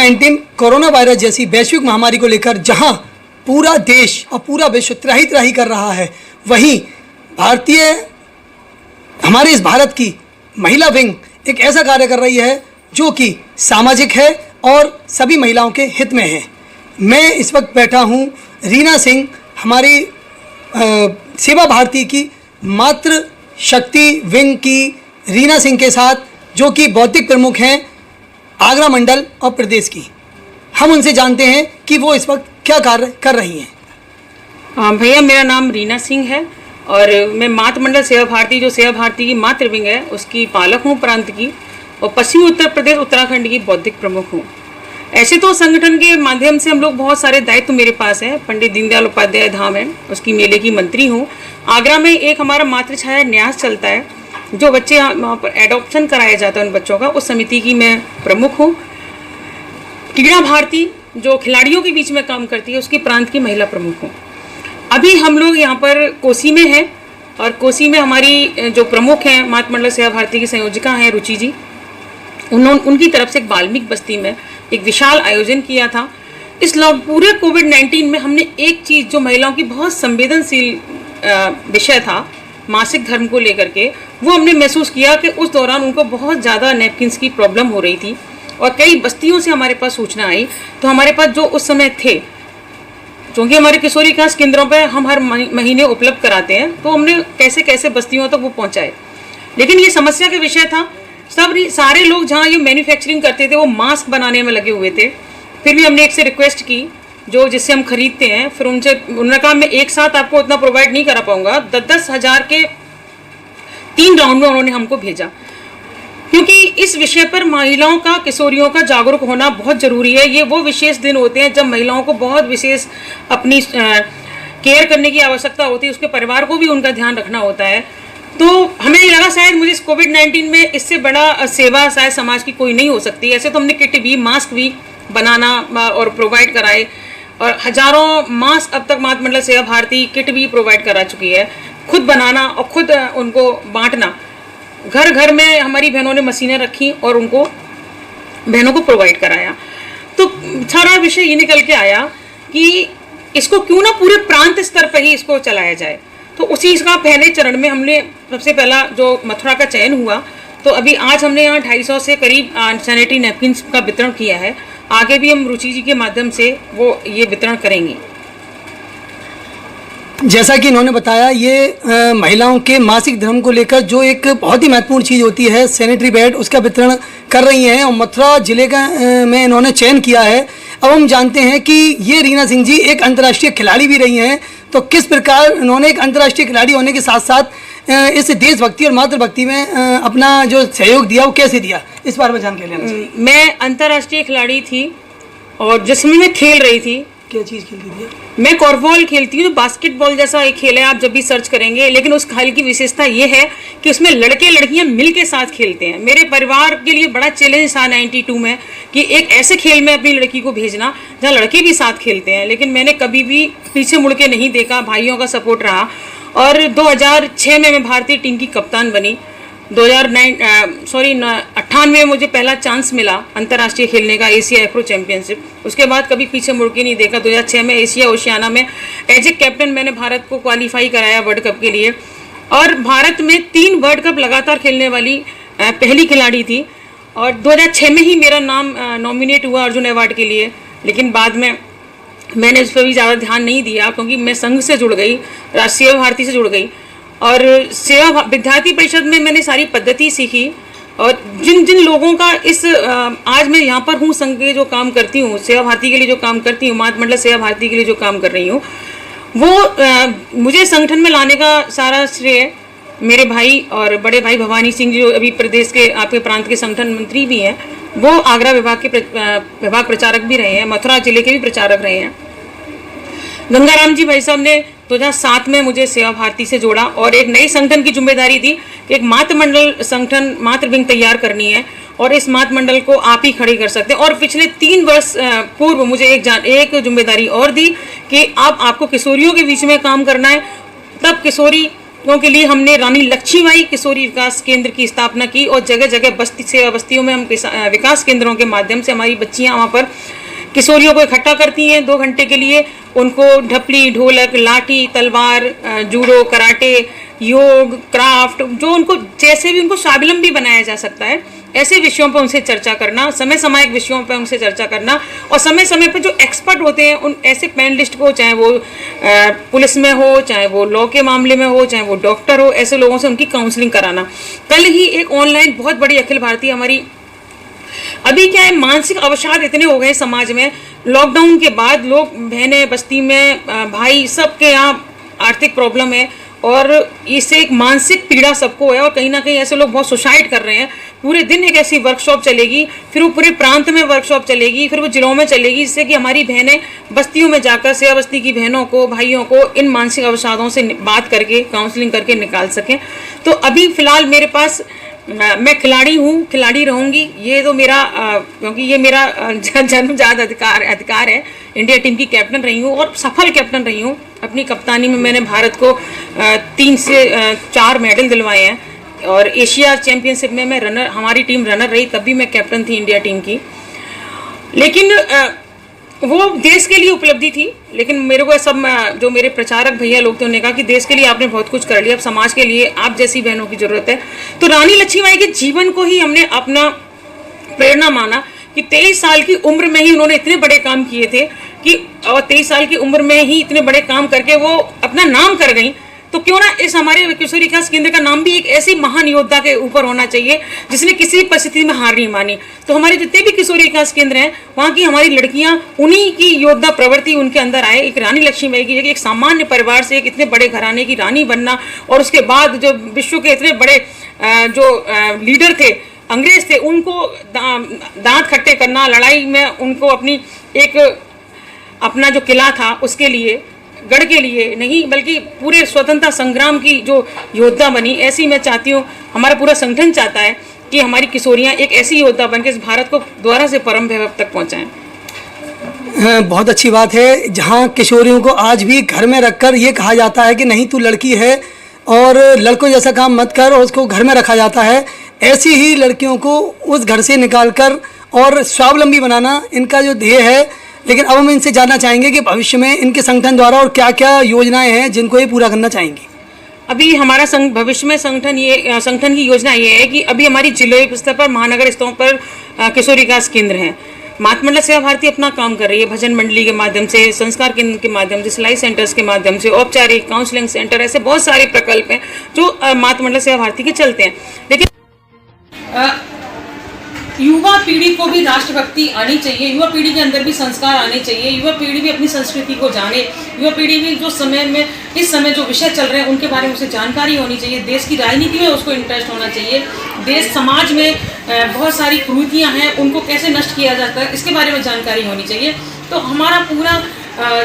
कोविड-19 corona virus जैसी वैश्विक महामारी को लेकर जहां पूरा देश और पूरा विश्व त्राही त्राही कर रहा है, वहीं हमारे इस भारत की महिला विंग एक ऐसा कार्य कर रही है जो कि सामाजिक है और सभी महिलाओं के हित में है। मैं इस वक्त बैठा हूं रीना सिंह, हमारी सेवा भारती की मातृ शक्ति विंग की रीना सिंह के साथ, जो कि बौद्धिक प्रमुख हैं आगरा मंडल और प्रदेश की। हम उनसे जानते हैं कि वो इस वक्त क्या कार्य कर रही हैं। भैया, मेरा नाम रीना सिंह है और मैं मातृ मंडल सेवा भारती, जो सेवा भारती की मातृ विंग है, उसकी पालक हूँ प्रांत की, और पश्चिमी उत्तर प्रदेश उत्तराखंड की बौद्धिक प्रमुख हूँ। ऐसे तो संगठन के माध्यम से हम लोग बहुत सारे दायित्व मेरे पास है। पंडित दीनदयाल उपाध्याय धाम है, उसकी मेले की मंत्री हूँ। आगरा में एक हमारा मातृछाया न्यास चलता है, जो बच्चे वहाँ पर एडॉप्शन कराया जाता है उन बच्चों का, उस समिति की मैं प्रमुख हूँ। क्रीड़ा भारती जो खिलाड़ियों के बीच में काम करती है, उसकी प्रांत की महिला प्रमुख हूँ। अभी हम लोग यहाँ पर कोसी में हैं और कोसी में हमारी जो प्रमुख हैं मातृ मंडल सेवा भारती की संयोजिका हैं रुचि जी, उनकी तरफ से एक बाल्मीक बस्ती में एक विशाल आयोजन किया था। इस पूरे कोविड-19 में हमने एक चीज़ जो महिलाओं की बहुत संवेदनशील विषय था, मासिक धर्म को लेकर के, वो हमने महसूस किया कि उस दौरान उनको बहुत ज़्यादा नैपकिन्स की प्रॉब्लम हो रही थी और कई बस्तियों से हमारे पास सूचना आई। तो हमारे पास जो उस समय थे, क्योंकि हमारे किशोरी विकास केंद्रों पे हम हर महीने उपलब्ध कराते हैं, तो हमने कैसे कैसे बस्तियों तक वो पहुंचाए। लेकिन ये समस्या का विषय था, सारे लोग जहाँ ये मैन्युफैक्चरिंग करते थे वो मास्क बनाने में लगे हुए थे। फिर भी हमने एक से रिक्वेस्ट की जो जिससे हम खरीदते हैं, फिर उन्होंने कहा मैं एक साथ आपको उतना प्रोवाइड नहीं करा पाऊंगा। 10-10 हज़ार के 3 राउंड में उन्होंने हमको भेजा, क्योंकि इस विषय पर महिलाओं का, किशोरियों का जागरूक होना बहुत ज़रूरी है। ये वो विशेष दिन होते हैं जब महिलाओं को बहुत विशेष अपनी केयर करने की आवश्यकता होती है, उसके परिवार को भी उनका ध्यान रखना होता है। तो हमें लगा शायद मुझे इस कोविड-19 में इससे बड़ा सेवा शायद समाज की कोई नहीं हो सकती। ऐसे तो हमने किट भी, मास्क भी बनाना और प्रोवाइड कराए और हज़ारों मास्क अब तक मातृ मंडल सेवा भारती किट भी प्रोवाइड करा चुकी है। खुद बनाना और खुद उनको बांटना, घर घर में हमारी बहनों ने मशीनें रखी और उनको बहनों को प्रोवाइड कराया। तो सारा विषय ये निकल के आया कि इसको क्यों ना पूरे प्रांत स्तर पर ही इसको चलाया जाए। तो उसी का पहले चरण में हमने सबसे पहला जो मथुरा का चयन हुआ, तो अभी आज हमने यहाँ 250 से करीब सैनिटरी नैपकिन्स का वितरण किया है। आगे भी हम रुचि जी के माध्यम से वो ये वितरण करेंगे। जैसा कि इन्होंने बताया, ये महिलाओं के मासिक धर्म को लेकर जो एक बहुत ही महत्वपूर्ण चीज़ होती है, सैनिटरी पैड, उसका वितरण कर रही हैं और मथुरा जिले का में इन्होंने चयन किया है। अब हम जानते हैं कि ये रीना सिंह जी एक अंतर्राष्ट्रीय खिलाड़ी भी रही हैं, तो किस प्रकार इन्होंने एक अंतर्राष्ट्रीय खिलाड़ी होने के साथ साथ इस देशभक्ति और मातृभक्ति में अपना जो सहयोग दिया वो कैसे दिया, इस बारे में जानकारी लेना चाहिए। मैं अंतर्राष्ट्रीय खिलाड़ी थी और जिसमें मैं खेल रही थी। क्या चीज़ खेलती थी? मैं कॉर्फबॉल खेलती हूँ, बास्केटबॉल जैसा एक खेल है, आप जब भी सर्च करेंगे। लेकिन उस खेल की विशेषता ये है कि उसमें लड़के लड़कियाँ मिल के साथ खेलते हैं। मेरे परिवार के लिए बड़ा चैलेंज था 92 में कि एक ऐसे खेल में अपनी लड़की को भेजना जहाँ लड़के भी साथ खेलते हैं। लेकिन मैंने कभी भी पीछे मुड़ के नहीं देखा, भाइयों का सपोर्ट रहा और 2006 में मैं भारतीय टीम की कप्तान बनी। 98 में मुझे पहला चांस मिला अंतर्राष्ट्रीय खेलने का, एशिया एफ्रो चैंपियनशिप। उसके बाद कभी पीछे मुड़ के नहीं देखा। 2006 में एशिया ओशियाना में एज ए कैप्टन मैंने भारत को क्वालिफाई कराया वर्ल्ड कप के लिए और भारत में 3 वर्ल्ड कप लगातार खेलने वाली पहली खिलाड़ी थी। और 2006 में ही मेरा नाम नॉमिनेट हुआ अर्जुन अवार्ड के लिए। लेकिन बाद में मैंने उस पर भी ज़्यादा ध्यान नहीं दिया, क्योंकि मैं संघ से जुड़ गई, राष्ट्रीय भारती से जुड़ गई और सेवा विद्यार्थी परिषद में मैंने सारी पद्धति सीखी। और जिन जिन लोगों का आज मैं यहाँ पर हूँ, संघ के जो काम करती हूँ, सेवा भारती के लिए जो काम करती हूँ, मातृ मंडल सेवा भारती के लिए जो काम कर रही हूँ, वो मुझे संगठन में लाने का सारा श्रेय मेरे भाई और बड़े भाई भवानी सिंह जी, जो अभी प्रदेश के आपके प्रांत के संगठन मंत्री भी हैं, वो आगरा विभाग के विभाग प्रचारक भी रहे हैं, मथुरा जिले के भी प्रचारक रहे हैं। गंगाराम जी भाई साहब ने 2007 में मुझे सेवा भारती से जोड़ा और एक नई संगठन की जिम्मेदारी थी कि एक मातृ मंडल संगठन, मातृ विंग तैयार करनी है और इस मातृ मंडल को आप ही खड़ी कर सकते हैं। और पिछले 3 वर्ष पूर्व मुझे एक जिम्मेदारी और दी कि अब आपको किशोरियों के बीच में काम करना है। तब किशोरी के लिए हमने रानी लक्ष्मीबाई किशोरी विकास केंद्र की स्थापना की और जगह जगह बस्तियों में हम विकास केंद्रों के माध्यम से हमारी बच्चियां वहाँ पर किशोरियों को इकट्ठा करती हैं 2 घंटे के लिए। उनको ढपली, ढोलक, लाठी, तलवार, जूडो, कराटे, योग, क्राफ्ट, जो उनको जैसे भी उनको स्वावलंबी बनाया जा सकता है ऐसे विषयों पर उनसे चर्चा करना, समय सामयिक विषयों पर उनसे चर्चा करना और समय समय पर जो एक्सपर्ट होते हैं उन ऐसे पैनलिस्ट को, चाहे वो पुलिस में हो, चाहे वो लॉ के मामले में हो, चाहे वो डॉक्टर हो, ऐसे लोगों से उनकी काउंसलिंग कराना। कल ही एक ऑनलाइन बहुत बड़ी अखिल भारतीय हमारी, अभी क्या है, मानसिक अवसाद इतने हो गए समाज में, लॉकडाउन के बाद लोग बहनें, बस्ती में भाई, सबके यहाँ आर्थिक प्रॉब्लम है और इससे एक मानसिक पीड़ा सबको है और कहीं ना कहीं ऐसे लोग बहुत सुसाइड कर रहे हैं। पूरे दिन एक ऐसी वर्कशॉप चलेगी, फिर वो पूरे प्रांत में वर्कशॉप चलेगी, फिर वो जिलों में चलेगी, जिससे कि हमारी बहनें बस्तियों में जाकर सेवा बस्ती की बहनों को, भाइयों को इन मानसिक अवसादों से बात करके, काउंसलिंग करके निकाल सकें। तो अभी फ़िलहाल मेरे पास, मैं खिलाड़ी हूँ, खिलाड़ी रहूँगी, ये तो मेरा क्योंकि ये मेरा जन्मजात अधिकार है। इंडिया टीम की कैप्टन रही हूँ और सफल कैप्टन रही हूँ। अपनी कप्तानी में मैंने भारत को 3 से 4 मेडल दिलवाए हैं और एशिया चैंपियनशिप में मैं रनर, हमारी टीम रनर रही, तब भी मैं कैप्टन थी इंडिया टीम की। लेकिन वो देश के लिए उपलब्धि थी, लेकिन मेरे को सब जो मेरे प्रचारक भैया लोग थे उन्होंने कहा कि देश के लिए आपने बहुत कुछ कर लिया, अब समाज के लिए आप जैसी बहनों की ज़रूरत है। तो रानी लक्ष्मीबाई के जीवन को ही हमने अपना प्रेरणा माना कि 23 साल की उम्र में ही उन्होंने इतने बड़े काम किए थे कि, और 23 साल की उम्र में ही इतने बड़े काम करके वो अपना नाम कर गई। तो क्यों ना इस हमारे किशोरी विकास केंद्र का नाम भी एक ऐसी महान योद्धा के ऊपर होना चाहिए जिसने किसी परिस्थिति में हार नहीं मानी। तो हमारे जितने भी किशोरी विकास केंद्र हैं वहाँ की हमारी लड़कियाँ, उन्हीं की योद्धा प्रवृत्ति उनके अंदर आए। एक रानी लक्ष्मीबाई की, एक सामान्य परिवार से एक इतने बड़े घराने की रानी बनना और उसके बाद जो विश्व के इतने बड़े जो लीडर थे, अंग्रेज थे, उनको दांत खट्टे करना, लड़ाई में उनको अपनी एक अपना जो किला था उसके लिए, गढ़ के लिए नहीं बल्कि पूरे स्वतंत्रता संग्राम की जो योद्धा बनी, ऐसी मैं चाहती हूँ, हमारा पूरा संगठन चाहता है कि हमारी किशोरियाँ एक ऐसी योद्धा बन के इस भारत को दोबारा से परम वैभव तक पहुँचाएं। बहुत अच्छी बात है। जहाँ किशोरियों को आज भी घर में रखकर ये कहा जाता है कि नहीं तू लड़की है और लड़कों जैसा काम मत कर और उसको घर में रखा जाता है, ऐसी ही लड़कियों को उस घर से निकालकर और स्वावलंबी बनाना इनका जो ध्येय है। लेकिन अब हम इनसे जानना चाहेंगे कि भविष्य में इनके संगठन द्वारा और क्या क्या योजनाएं हैं जिनको ये पूरा करना चाहेंगी। अभी हमारा भविष्य में संगठन की योजना ये है कि अभी हमारी जिले स्तर पर, महानगर स्तरों पर किशोरी विकास केंद्र हैं। मातृ मंडल सेवा भारती अपना काम कर रही है, भजन मंडली के माध्यम से, संस्कार केंद्र के माध्यम से, सिलाई सेंटर्स के माध्यम से, औपचारिक काउंसलिंग सेंटर, ऐसे बहुत सारे प्रकल्प हैं जो मातृ मंडल सेवा भारती के चलते हैं। लेकिन युवा पीढ़ी को भी राष्ट्रभक्ति आनी चाहिए, युवा पीढ़ी के अंदर भी संस्कार आने चाहिए, युवा पीढ़ी भी अपनी संस्कृति को जाने, युवा पीढ़ी भी जो समय में, इस समय जो विषय चल रहे हैं उनके बारे में उसे जानकारी होनी चाहिए, देश की राजनीति में उसको इंटरेस्ट होना चाहिए, देश समाज में बहुत सारी कुरीतियाँ हैं उनको कैसे नष्ट किया जाता है इसके बारे में जानकारी होनी चाहिए। तो हमारा पूरा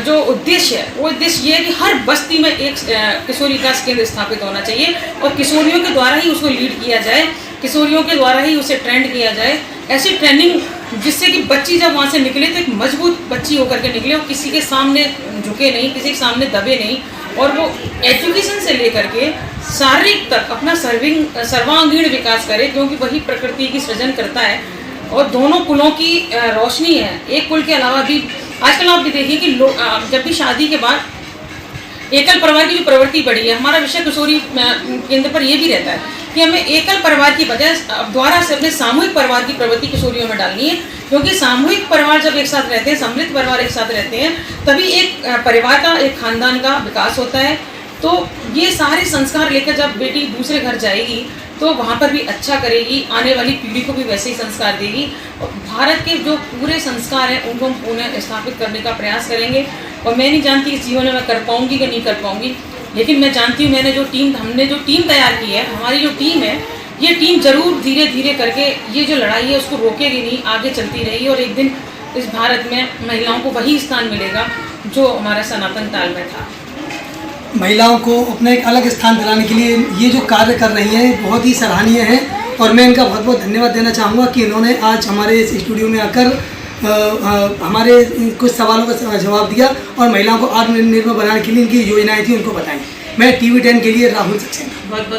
जो उद्देश्य है वो उद्देश्य ये है कि हर बस्ती में एक किशोरी विकास केंद्र स्थापित होना चाहिए और किशोरियों के द्वारा ही उसको लीड किया जाए, किशोरियों के द्वारा ही उसे ट्रेंड किया जाए, ऐसी ट्रेनिंग जिससे कि बच्ची जब वहाँ से निकले तो एक मजबूत बच्ची होकर के निकले और किसी के सामने झुके नहीं, किसी के सामने दबे नहीं, और वो एजुकेशन से लेकर के शारीरिक तक अपना सर्वांगीण विकास करे, क्योंकि वही प्रकृति की सृजन करता है और दोनों कुलों की रोशनी है। एक कुल के अलावा भी आजकल आप भी देखिए कि जब भी शादी के बाद एकल परिवार की जो प्रवृत्ति बढ़ी है, हमारा विषय किशोरी केंद्र पर यह भी रहता है कि हमें एकल परिवार की बजाय द्वारा से अपने सामूहिक परिवार की प्रवृत्ति किशोरियों में डालनी है, क्योंकि सामूहिक परिवार जब एक साथ रहते हैं, सम्मिलित परिवार एक साथ रहते हैं, तभी एक परिवार का, एक खानदान का विकास होता है। तो ये सारे संस्कार लेकर जब बेटी दूसरे घर जाएगी तो वहाँ पर भी अच्छा करेगी, आने वाली पीढ़ी को भी वैसे ही संस्कार देगी और भारत के जो पूरे संस्कार हैं उनको हम पुनः स्थापित करने का प्रयास करेंगे। और मैं नहीं जानती इस जीवन में मैं कर पाऊँगी कि नहीं कर पाऊँगी, लेकिन मैं जानती हूँ हमने जो टीम तैयार की है, हमारी जो टीम है, ये टीम जरूर धीरे धीरे करके ये जो लड़ाई है उसको रोकेगी नहीं, आगे चलती रहेगी और एक दिन इस भारत में महिलाओं को वही स्थान मिलेगा जो हमारा सनातन काल में था। महिलाओं को अपना एक अलग स्थान दिलाने के लिए ये जो कार्य कर रही हैं बहुत ही सराहनीय है और मैं इनका बहुत बहुत धन्यवाद देना चाहूँगा कि इन्होंने आज हमारे इस स्टूडियो में आकर हमारे कुछ सवालों का जवाब दिया और महिलाओं को आत्मनिर्भर बनाने के लिए इनकी योजनाएं थी उनको बताई। मैं TV10 के लिए राहुल सक्सेना। बहुत बहुत